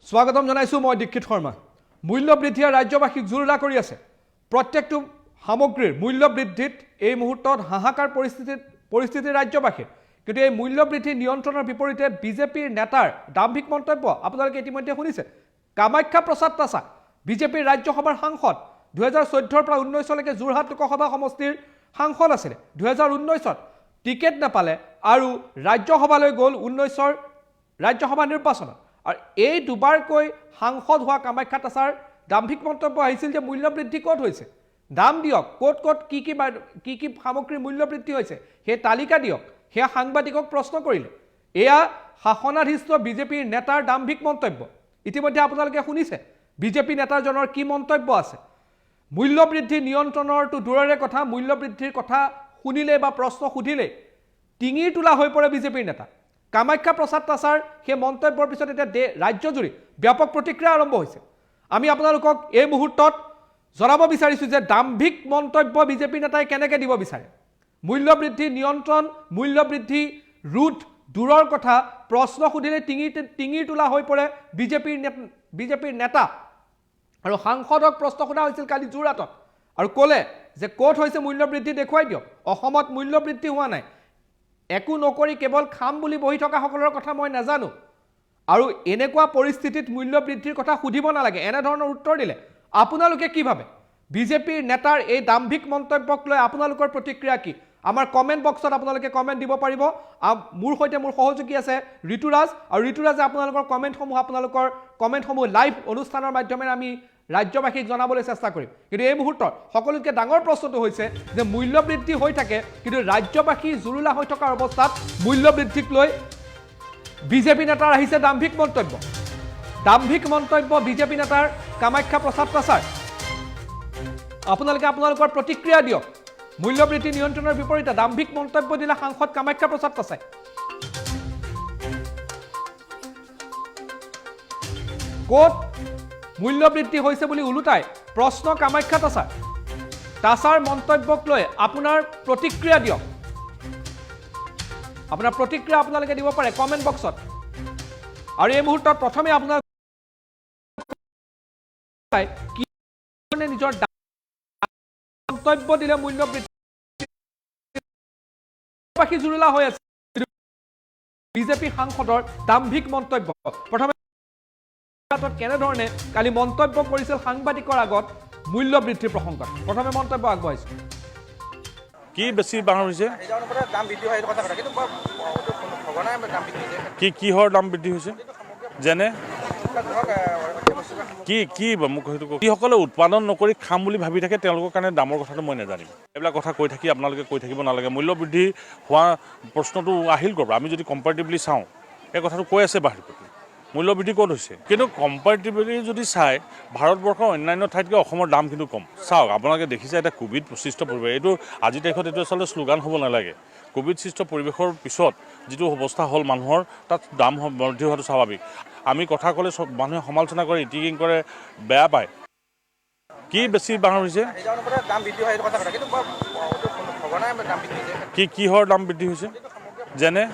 স্বাগতম জানাইছো মই দীক্ষিত শৰ্মা। মূল্য বৃদ্ধিয়ে ৰাজ্যবাসীক জুৰুলা কৰি আছে। প্ৰত্যেকটো সামগ্ৰীৰ মূল্য বৃদ্ধিত এই মুহূৰ্তত হাহাকাৰ পৰিস্থিতি ৰাজ্যবাসীৰ। কিন্তু এই মূল্য বৃদ্ধি নিয়ন্ত্ৰণৰ বিপৰীতে বিজেপিৰ নেতাৰ দাম্ভিক মন্তব্য আপোনালোকে ইতিমধ্যে শুনিছে। কামাখ্যা প্ৰসাদ তাছা বিজেপিৰ ৰাজ্যসভাৰ সাংসদ 2014 পৰা 19 লৈকে যোৰহাট লোকসভা সমষ্টিৰ সাংসদ আছিল। 2019ত টিকেট নাপালে আৰু ৰাজ্যসভালৈ গ'ল 19ৰ ৰাজ্যসভা নিৰ্বাচনত। আৰু এই দুবাৰকৈ সাংসদ হোৱা কামাখ্যা তাছাৰ দাম্ভিক মন্তব্য আহিছিল যে মূল্য বৃদ্ধি ক'ত হৈছে, দাম দিয়ক, ক'ত কি সামগ্ৰীৰ মূল্য বৃদ্ধি হৈছে সেই তালিকা দিয়ক। সেয়া সাংবাদিকক প্ৰশ্ন কৰিলে। এয়া শাসনাধীষ্ঠ বিজেপিৰ নেতাৰ দাম্ভিক মন্তব্য। ইতিমধ্যে আপোনালোকে শুনিছে বিজেপি নেতাজনৰ কি মন্তব্য আছে। মূল্য বৃদ্ধি নিয়ন্ত্ৰণৰটো দূৰৰে কথা, মূল্য বৃদ্ধিৰ কথা শুনিলে বা প্ৰশ্ন সুধিলে টিঙিৰ তোলা হৈ পৰে বিজেপিৰ নেতা। কামাখ্যা প্ৰসাদ তাছাৰ সেই মন্তব্যৰ পিছত এতিয়া ৰাজ্যজুৰি ব্যাপক প্ৰতিক্ৰিয়া আৰম্ভ হৈছে। আমি আপোনালোকক এই মুহূৰ্তত জনাব বিচাৰিছোঁ যে দাম্ভিক মন্তব্য বিজেপি নেতাই কেনেকৈ দিব বিচাৰে। মূল্য বৃদ্ধি নিয়ন্ত্ৰণ, মূল্য বৃদ্ধি ৰোধ দূৰৰ কথা, প্ৰশ্ন সুধিলে টিঙিৰ তোলা হৈ পৰে বিজেপিৰ নেতা। আৰু সাংসদক প্ৰশ্ন সোধা হৈছিল কালি যোৰহাটত আৰু ক'লে যে ক'ত হৈছে মূল্য বৃদ্ধি দেখুৱাই দিয়ক। অসমত মূল্য বৃদ্ধি হোৱা নাই, একো নকৰি কেৱল খাম বুলি বহি থকাসকলৰ কথা মই নাজানো। আৰু এনেকুৱা পৰিস্থিতিত মূল্য বৃদ্ধিৰ কথা সুধিব নালাগে, এনেধৰণৰ উত্তৰ দিলে। আপোনালোকে কি ভাবে বিজেপিৰ নেতাৰ এই দাম্ভিক মন্তব্যক লৈ আপোনালোকৰ প্ৰতিক্ৰিয়া কি? আমাৰ কমেণ্ট বক্সত আপোনালোকে কমেণ্ট দিব পাৰিব। মোৰ সৈতে মোৰ সহযোগী আছে ঋতুৰাজ, আৰু ঋতুৰাজে আপোনালোকৰ কমেণ্টসমূহ লাইভ অনুষ্ঠানৰ মাধ্যমেৰে আমি ৰাজ্যবাসীক জনাবলৈ চেষ্টা কৰিম। কিন্তু এই মুহূৰ্তত সকলোতকৈ ডাঙৰ প্ৰশ্নটো হৈছে যে মূল্য বৃদ্ধি হৈ থাকে, কিন্তু ৰাজ্যবাসী জুৰুলা হৈ থকাৰ অৱস্থাত মূল্য বৃদ্ধিক লৈ বিজেপি নেতাৰ আহিছে দাম্ভিক মন্তব্য। দাম্ভিক মন্তব্য বিজেপি নেতাৰ কামাখ্যা প্ৰসাদ তাছাৰ। আপোনালোকে আপোনালোকৰ প্ৰতিক্ৰিয়া দিয়ক। মূল্য বৃদ্ধি নিয়ন্ত্ৰণৰ বিপৰীতে দাম্ভিক মন্তব্য দিলে সাংসদ কামাখ্যা প্ৰসাদ তাছাই। ক'ত মূল্য বৃদ্ধি হৈছে বুলি ওলোটাই প্ৰশ্ন কামাখ্যা তাছাৰ মন্তব্যক লৈ আপোনাৰ প্ৰতিক্ৰিয়া দিয়ক। আপোনাৰ প্ৰতিক্ৰিয়া আপোনালোকে দিব পাৰে কমেণ্ট বক্সত। আৰু এই মুহূৰ্তত প্ৰথমে আপোনাৰ নিজৰ মন্তব্য দিলে মূল্য বৃদ্ধি জুৰুলা হৈ আছে বিজেপি সাংসদৰ দাম্ভিক মন্তব্য। প্ৰথমে কেনেধৰণে কালি মন্তব্য কৰিছিল সাংবাদিকৰ আগত মূল্য বৃদ্ধিৰ প্ৰসংগত। প্ৰথমে মন্তব্য আগবঢ়াইছে। কি বেছি বাঢ় হৈছে, কিহৰ দাম বৃদ্ধি হৈছে, যেনে কি মোক সেইটো যিসকলে উৎপাদন নকৰি খাম বুলি ভাবি থাকে তেওঁলোকৰ কাৰণে দামৰ কথাটো মই নাজানিম। এইবিলাক কথা কৈ থাকি আপোনালোকে কৈ থাকিব নালাগে। মূল্য বৃদ্ধি হোৱা প্ৰশ্নটো আহিল ক'ৰ পৰা? আমি যদি কম্পেৰিটিভলি চাওঁ এই কথাটো কৈ আছে বাহিৰ প্ৰতি মূল্য বৃদ্ধি ক'ত হৈছে। কিন্তু কম্পেৰিটিভলি যদি চাই ভাৰতবৰ্ষৰ অন্যান্য ঠাইতকৈ অসমৰ দাম কিন্তু কম। চাওক, আপোনালোকে দেখিছে এটা কোভিড সৃষ্ট পৰিৱেশ, এইটো আজিৰ তাৰিখত এইটো আচলতে শ্লোগান হ'ব নালাগে। কোভিড সৃষ্ট পৰিৱেশৰ পিছত যিটো অৱস্থা হ'ল মানুহৰ, তাত দাম বৃদ্ধি হোৱাটো স্বাভাৱিক। আমি কথা ক'লে চব মানুহে সমালোচনা কৰে, ইটিকিং কৰে, বেয়া পায়। কি বেছি বাঢ় হৈছে, কিহৰ দাম বৃদ্ধি হৈছে, যেনে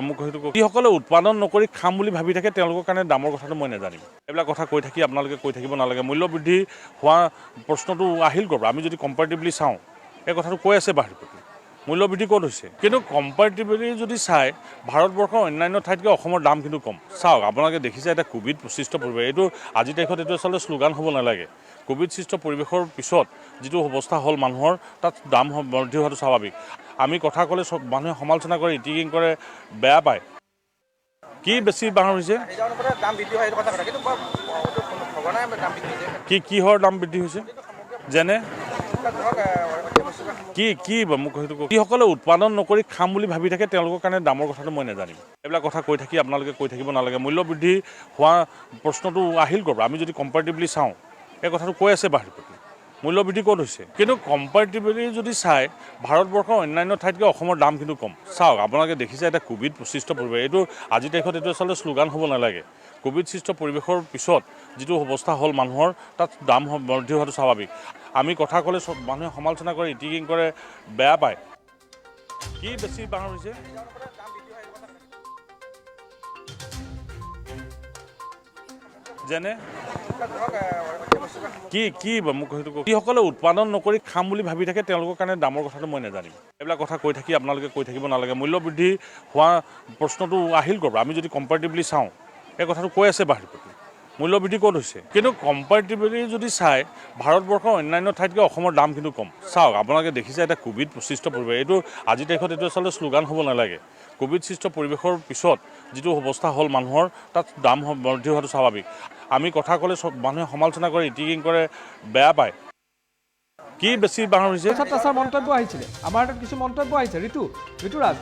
মোক সেইটো যিসকলে উৎপাদন নকৰি খাম বুলি ভাবি থাকে তেওঁলোকৰ কাৰণে দামৰ কথাটো মই নাজানিম। এইবিলাক কথা কৈ থাকি আপোনালোকে কৈ থাকিব নালাগে। মূল্য বৃদ্ধি হোৱা প্ৰশ্নটো আহিল ক'ৰ পৰা? আমি যদি কম্পেৰিটিভলি চাওঁ এই কথাটো কৈ আছে বাহিৰ প্ৰতি মূল্য বৃদ্ধি ক'ত হৈছে। কিন্তু কম্পেৰিটিভলি যদি চাই ভাৰতবৰ্ষৰ অন্যান্য ঠাইতকৈ অসমৰ দাম কিন্তু কম। চাওক, আপোনালোকে দেখিছে এটা কোভিড সৃষ্ট পৰিৱেশ, এইটো আজিৰ তাৰিখত এইটো আচলতে শ্লোগান হ'ব নালাগে। কোভিড সৃষ্ট পৰিৱেশৰ পিছত যিটো অৱস্থা হ'ল মানুহৰ, তাত দাম বৃদ্ধি হোৱাটো স্বাভাৱিক। আমি কথা ক'লে চব মানুহে সমালোচনা কৰে, ইটিকিং কৰে, বেয়া পায়। কি বেছি বাঢ় হৈছে, কিহৰ দাম বৃদ্ধি হৈছে, যেনে মোক সেইটো যিসকলে উৎপাদন নকৰি খাম বুলি ভাবি থাকে তেওঁলোকৰ কাৰণে দামৰ কথাটো মই নাজানিম। এইবিলাক কথা কৈ থাকি আপোনালোকে কৈ থাকিব নালাগে। মূল্য বৃদ্ধি হোৱা প্ৰশ্নটো আহিল ক'ৰ পৰা? আমি যদি কম্পেৰিটিভলি চাওঁ এই কথাটো কৈ আছে বাহিৰ প্ৰতি মূল্য বৃদ্ধি ক'ত হৈছে। কিন্তু কম্পেৰিটিভলি যদি চাই ভাৰতবৰ্ষৰ অন্যান্য ঠাইতকৈ অসমৰ দাম কিন্তু কম। চাওক, আপোনালোকে দেখিছে এটা কোভিড সৃষ্ট পৰিৱেশ, এইটো আজিৰ তাৰিখত এইটো আচলতে শ্লোগান হ'ব নালাগে। কোভিড সৃষ্ট পৰিৱেশৰ পিছত যিটো অৱস্থা হ'ল মানুহৰ, তাত দাম বৃদ্ধি হোৱাটো স্বাভাৱিক। আমি কথা ক'লে চব মানুহে সমালোচনা কৰে, ইটিকিং কৰে, বেয়া পায়। কি বেছি বাঢ় হৈছে, যেনে কি মোক সেইটো যিসকলে উৎপাদন নকৰি খাম বুলি ভাবি থাকে তেওঁলোকৰ কাৰণে দামৰ কথাটো মই নাজানিম। এইবিলাক কথা কৈ থাকি আপোনালোকে কৈ থাকিব নালাগে। মূল্য বৃদ্ধি হোৱা প্ৰশ্নটো আহিল ক'ৰ পৰা? আমি যদি কম্পেৰেটিভলি চাওঁ এই কথাটো কৈ আছে বাহিৰপতি মূল্য বৃদ্ধি ক'ত হৈছে, কিন্তু কম্পেৰেটিভলি যদি চাই ভাৰতবৰ্ষৰ অন্যান্য ঠাইতকৈ অসমৰ দাম কিন্তু কম। চাওক আপোনালোকে দেখিছে এটা কোভিড সৃষ্ট পৰিৱেশ, এইটো আজিৰ তাৰিখত এইটো আচলতে শ্লোগান হ'ব নালাগে। কোভিড সৃষ্ট পৰিৱেশৰ পিছত যিটো অৱস্থা হ'ল মানুহৰ, তাত দাম বৃদ্ধি হোৱাটো স্বাভাৱিক। আমি কথা ক'লে চব মানুহে সমালোচনা কৰে, ইটিকিং কৰে, বেয়া পায়। কি বেছি ডাঙৰ হৈছে? তাছাৰ মন্তব্য আহিছিলে, আমাৰ হাতত কিছু মন্তব্য আহিছে। ঋতুৰাজ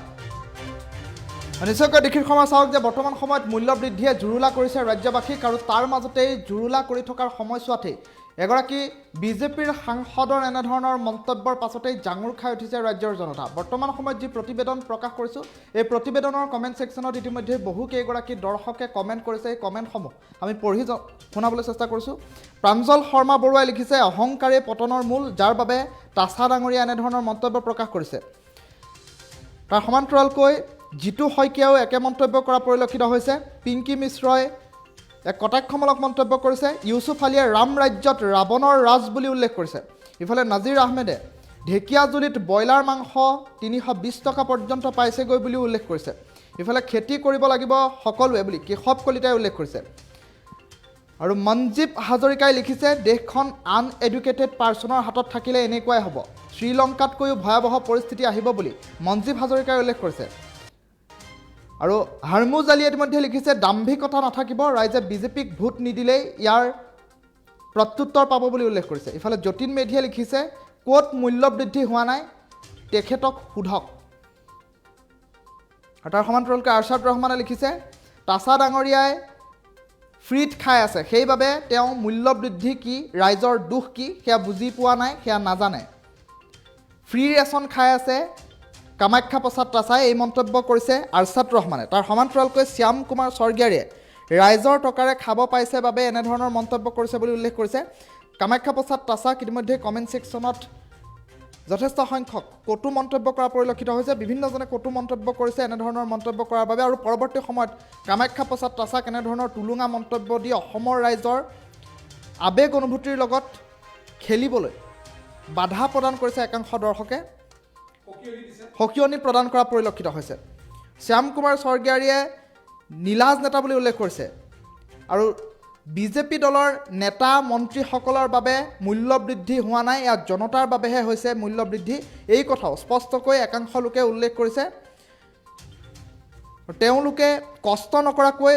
নিশ্চয়কৈ দীক্ষিত শৰ্মা চাওক যে বৰ্তমান সময়ত মূল্য বৃদ্ধিয়ে জুৰুলা কৰিছে ৰাজ্যবাসীক, আৰু তাৰ মাজতেই জুৰুলা কৰি থকাৰ সময়ছোৱাতেই এগৰাকী বিজেপিৰ সাংসদৰ এনেধৰণৰ মন্তব্যৰ পাছতেই জাঙুৰ খাই উঠিছে ৰাজ্যৰ জনতা। বৰ্তমান সময়ত যি প্ৰতিবেদন প্ৰকাশ কৰিছোঁ, এই প্ৰতিবেদনৰ কমেণ্ট ছেকশ্যনত ইতিমধ্যে বহুকেইগৰাকী দৰ্শকে কমেণ্ট কৰিছে। এই কমেণ্টসমূহ আমি পঢ়ি শুনাবলৈ চেষ্টা কৰিছোঁ। প্ৰাঞ্জল শৰ্মা বৰুৱাই লিখিছে, অহংকাৰেই পতনৰ মূল, যাৰ বাবে তাছা ডাঙৰীয়া এনেধৰণৰ মন্তব্য প্ৰকাশ কৰিছে। তাৰ সমান্তৰালকৈ জিতু শইকীয়াও একে মন্তব্য কৰা পৰিলক্ষিত হৈছে। পিংকী মিশ্ৰই এক কটাক্ষমূলক মন্তব্য কৰিছে। ইউছুফ আলীয়ে ৰাম ৰাজ্যত ৰাৱণৰ ৰাজ বুলি উল্লেখ কৰিছে। ইফালে নাজিৰ আহমেদে ঢেকীয়াজুলিত ব্ৰইলাৰ মাংস 320 টকা পৰ্যন্ত পাইছেগৈ বুলিও উল্লেখ কৰিছে। ইফালে খেতি কৰিব লাগিব সকলোৱে বুলি কেশৱ কলিতাই উল্লেখ কৰিছে। আৰু মনজীৱ হাজৰিকাই লিখিছে, দেশখন আনএডুকেটেড পাৰ্চনৰ হাতত থাকিলে এনেকুৱাই হ'ব, শ্ৰীলংকাতকৈও ভয়াৱহ পৰিস্থিতি আহিব বুলি মনজীৱ হাজৰিকাই উল্লেখ কৰিছে। আৰু হাৰমুজ আলীয়ে ইতিমধ্যে লিখিছে, দাম্ভিকতা নাথাকিব, ৰাইজে বিজেপিক ভোট নিদিলেই ইয়াৰ প্ৰত্যুত্তৰ পাব বুলি উল্লেখ কৰিছে। ইফালে যতীন মেধিয়ে লিখিছে, ক'ত মূল্য বৃদ্ধি হোৱা নাই তেখেতক সোধক। আৰু তাৰ সমান্তৰালকৈ আৰছাদ ৰহমানে লিখিছে, তাছা ডাঙৰীয়াই ফ্ৰীত খাই আছে, সেইবাবে তেওঁ মূল্য বৃদ্ধি কি, ৰাইজৰ দুখ কি সেয়া বুজি পোৱা নাই, সেয়া নাজানে। ফ্ৰী ৰেচন খাই আছে কামাখ্যা প্ৰসাদ তাছাই, এই মন্তব্য কৰিছে আৰছাদ ৰহমানে। তাৰ সমান্তৰালকৈ শ্যাম কুমাৰ স্বৰ্গীয়াৰীয়ে ৰাইজৰ টকাৰে খাব পাইছে বাবে এনেধৰণৰ মন্তব্য কৰিছে বুলি উল্লেখ কৰিছে। কামাখ্যা প্ৰসাদ তাছাক ইতিমধ্যে কমেণ্ট ছেকশ্যনত যথেষ্ট সংখ্যক কটু মন্তব্য কৰা পৰিলক্ষিত হৈছে। বিভিন্নজনে কটু মন্তব্য কৰিছে এনেধৰণৰ মন্তব্য কৰাৰ বাবে। আৰু পৰৱৰ্তী সময়ত কামাখ্যা প্ৰসাদ তাছাক এনেধৰণৰ টুলুঙা মন্তব্য দি অসমৰ ৰাইজৰ আৱেগ অনুভূতিৰ লগত খেলিবলৈ বাধা প্ৰদান কৰিছে একাংশ দৰ্শকে, সকিয়নি প্ৰদান কৰা পৰিলক্ষিত হৈছে। শ্যাম কুমাৰ স্বৰ্গীয়াৰীয়ে নীলাজ নেতা বুলি উল্লেখ কৰিছে। আৰু বিজেপি দলৰ নেতা মন্ত্ৰীসকলৰ বাবে মূল্য বৃদ্ধি হোৱা নাই, ইয়াত জনতাৰ বাবেহে হৈছে মূল্য বৃদ্ধি, এই কথাও স্পষ্টকৈ একাংশ লোকে উল্লেখ কৰিছে। তেওঁলোকে কষ্ট নকৰাকৈ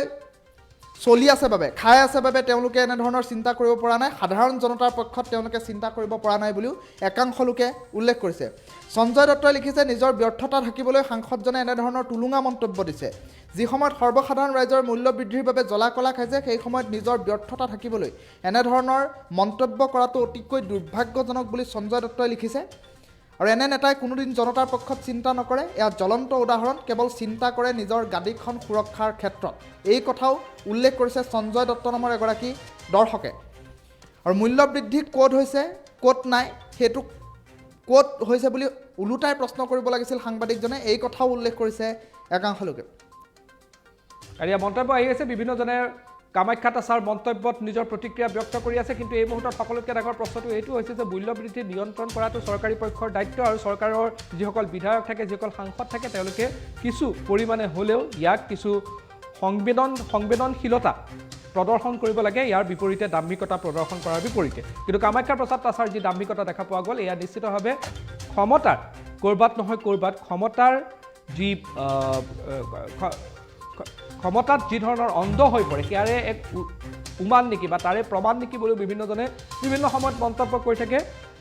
চলি আছে বাবে, খাই আছে বাবে তেওঁলোকে এনেধৰণৰ চিন্তা কৰিব পৰা নাই, সাধাৰণ জনতাৰ পক্ষত তেওঁলোকে চিন্তা কৰিব পৰা নাই বুলিও একাংশ লোকে উল্লেখ কৰিছে। সঞ্জয় দত্তই লিখিছে, নিজৰ ব্যৰ্থতা ঢাকিবলৈ সাংসদজনে এনেধৰণৰ টুলুঙা মন্তব্য দিছে। যি সময়ত সৰ্বসাধাৰণ ৰাইজৰ মূল্য বৃদ্ধিৰ বাবে জ্বলা কলা খাইছে, সেই সময়ত নিজৰ ব্যৰ্থতা ঢাকিবলৈ এনেধৰণৰ মন্তব্য কৰাটো অতিকৈ দুৰ্ভাগ্যজনক বুলি সঞ্জয় দত্তই লিখিছে। আৰু এনে নেতাই কোনোদিন জনতাৰ পক্ষত চিন্তা নকৰে, এয়া জ্বলন্ত উদাহৰণ, কেৱল চিন্তা কৰে নিজৰ গাদীখন সুৰক্ষাৰ ক্ষেত্ৰত, এই কথাও উল্লেখ কৰিছে সঞ্জয় দত্ত নামৰ এগৰাকী দৰ্শকে। আৰু মূল্য বৃদ্ধি ক'ত হৈছে ক'ত নাই, সেইটো ক'ত হৈছে বুলি ওলোটাই প্ৰশ্ন কৰিব লাগিছিল সাংবাদিকজনে, এই কথাও উল্লেখ কৰিছে একাংশ লোকে। আৰু মন্তব্য আহি আছে, বিভিন্নজনে কামাখ্যা তাছাৰ মন্তব্যত নিজৰ প্ৰতিক্ৰিয়া ব্যক্ত কৰি আছে। কিন্তু এই মুহূৰ্তত সকলোতকৈ ডাঙৰ প্ৰশ্নটো এইটো হৈছে যে মূল্য বৃদ্ধি নিয়ন্ত্ৰণ কৰাটো চৰকাৰী পক্ষৰ দায়িত্ব, আৰু চৰকাৰৰ যিসকল বিধায়ক থাকে, যিসকল সাংসদ থাকে, তেওঁলোকে কিছু পৰিমাণে হ'লেও ইয়াক কিছু সংবেদনশীলতা প্ৰদৰ্শন কৰিব লাগে, ইয়াৰ বিপৰীতে দাম্ভিকতা প্ৰদৰ্শন কৰাৰ বিপৰীতে। কিন্তু কামাখ্যা প্ৰসাদ তাছাৰ যি দাম্ভিকতা দেখা পোৱা গ'ল, এয়া নিশ্চিতভাৱে ক্ষমতাৰ ক'ৰবাত নহয় ক'ৰবাত ক্ষমতাৰ যি ক্ষমতাত যি ধৰণৰ অন্ধ হৈ পৰে, সেয়াৰে এক উমান নেকি বা তাৰে প্ৰমাণ নেকি বুলিও বিভিন্নজনে বিভিন্ন সময়ত মন্তব্য কৰি থাকে।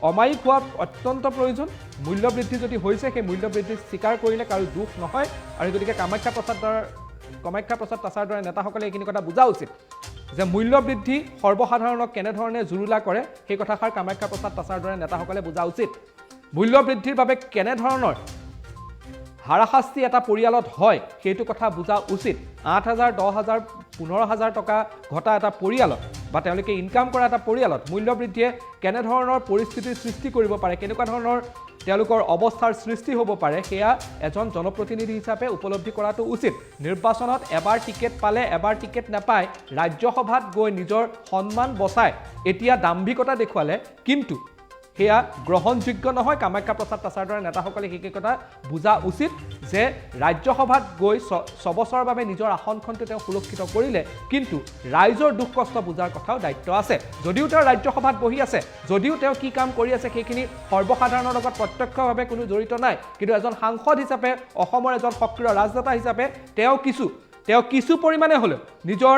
অমায়িক হোৱা অত্যন্ত প্ৰয়োজন। মূল্য বৃদ্ধি যদি হৈছে, সেই মূল্য বৃদ্ধি স্বীকাৰ কৰিলে কাৰো দুখ নহয়। আৰু গতিকে কামাখ্যা প্ৰসাদ তাছাৰ দৰে নেতাসকলে এইখিনি কথা বুজা উচিত যে মূল্য বৃদ্ধি সৰ্বসাধাৰণক কেনেধৰণে জুৰুলা কৰে, সেই কথাষাৰ কামাখ্যা প্ৰসাদ তাছাৰ দৰে নেতাসকলে বুজা উচিত। মূল্য বৃদ্ধিৰ বাবে কেনেধৰণৰ হাৰাশাস্তি এটা পৰিয়ালত হয়, সেইটো কথা বুজা উচিত। 8,000, 10,000, 15,000 টকা ঘটা এটা পৰিয়ালত বা তেওঁলোকে ইনকাম কৰা এটা পৰিয়ালত মূল্য বৃদ্ধিয়ে কেনেধৰণৰ পৰিস্থিতিৰ সৃষ্টি কৰিব পাৰে, কেনেকুৱা ধৰণৰ তেওঁলোকৰ অৱস্থাৰ সৃষ্টি হ'ব পাৰে সেয়া এজন জনপ্ৰতিনিধি হিচাপে উপলব্ধি কৰাটো উচিত নিৰ্বাচনত এবাৰ টিকেট পালে এবাৰ টিকেট নাপায় ৰাজ্যসভাত গৈ নিজৰ সন্মান বচাই এতিয়া দাম্ভিকতা দেখুৱালে কিন্তু সেয়া গ্ৰহণযোগ্য নহয় কামাখ্যা প্ৰসাদ তাছাৰ দৰে নেতাসকলে সেই কথা বুজা উচিত যে ৰাজ্যসভাত গৈ ছবছৰৰ বাবে নিজৰ আসনখনটো তেওঁ সুৰক্ষিত কৰিলে কিন্তু ৰাইজৰ দুখ কষ্ট বুজাৰ কথাও দায়িত্ব আছে যদিও তেওঁ ৰাজ্যসভাত বহি আছে যদিও তেওঁ কি কাম কৰি আছে সেইখিনি সৰ্বসাধাৰণৰ লগত প্ৰত্যক্ষভাৱে কোনো জড়িত নাই কিন্তু এজন সাংসদ হিচাপে অসমৰ এজন সক্ৰিয় ৰাজনেতা হিচাপে তেওঁ কিছু পৰিমাণে হ'লেও নিজৰ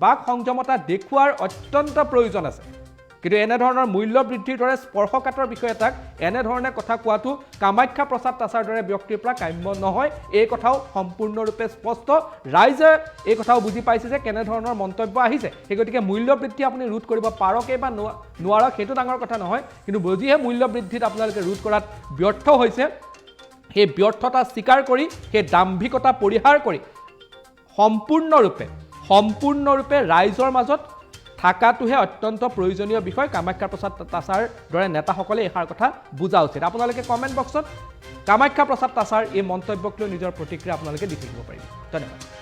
বাক সংযমতা দেখুৱাৰ অত্যন্ত প্ৰয়োজন আছে কিন্তু এনেধৰণৰ মূল্য বৃদ্ধিৰ দৰে স্পৰ্শকাতৰ বিষয় এটাক এনেধৰণে কথা কোৱাটো কামাখ্যা প্ৰসাদ তাছাৰ দৰে ব্যক্তিৰ পৰা কাম্য নহয় এই কথাও সম্পূৰ্ণৰূপে স্পষ্ট ৰাইজে এই কথাও বুজি পাইছে যে কেনেধৰণৰ মন্তব্য আহিছে সেই গতিকে মূল্য বৃদ্ধি আপুনি ৰোধ কৰিব পাৰকে বা নোৱাৰক সেইটো ডাঙৰ কথা নহয় কিন্তু যদিহে মূল্য বৃদ্ধিত আপোনালোকে ৰোধ কৰাত ব্যৰ্থ হৈছে সেই ব্যৰ্থতা স্বীকাৰ কৰি সেই দাম্ভিকতা পৰিহাৰ কৰি সম্পূৰ্ণৰূপে ৰাইজৰ মাজত থাকাটোহে অত্যন্ত প্ৰয়োজনীয় বিষয় কামাখ্যা প্ৰসাদ তাছাৰ দৰে নেতাসকলে এষাৰ কথা বুজা উচিত আপোনালোকে কমেণ্ট বক্সত কামাখ্যা প্ৰসাদ তাছাৰ এই মন্তব্যক লৈ নিজৰ প্ৰতিক্ৰিয়া আপোনালোকে দি থাকিব পাৰিব ধন্যবাদ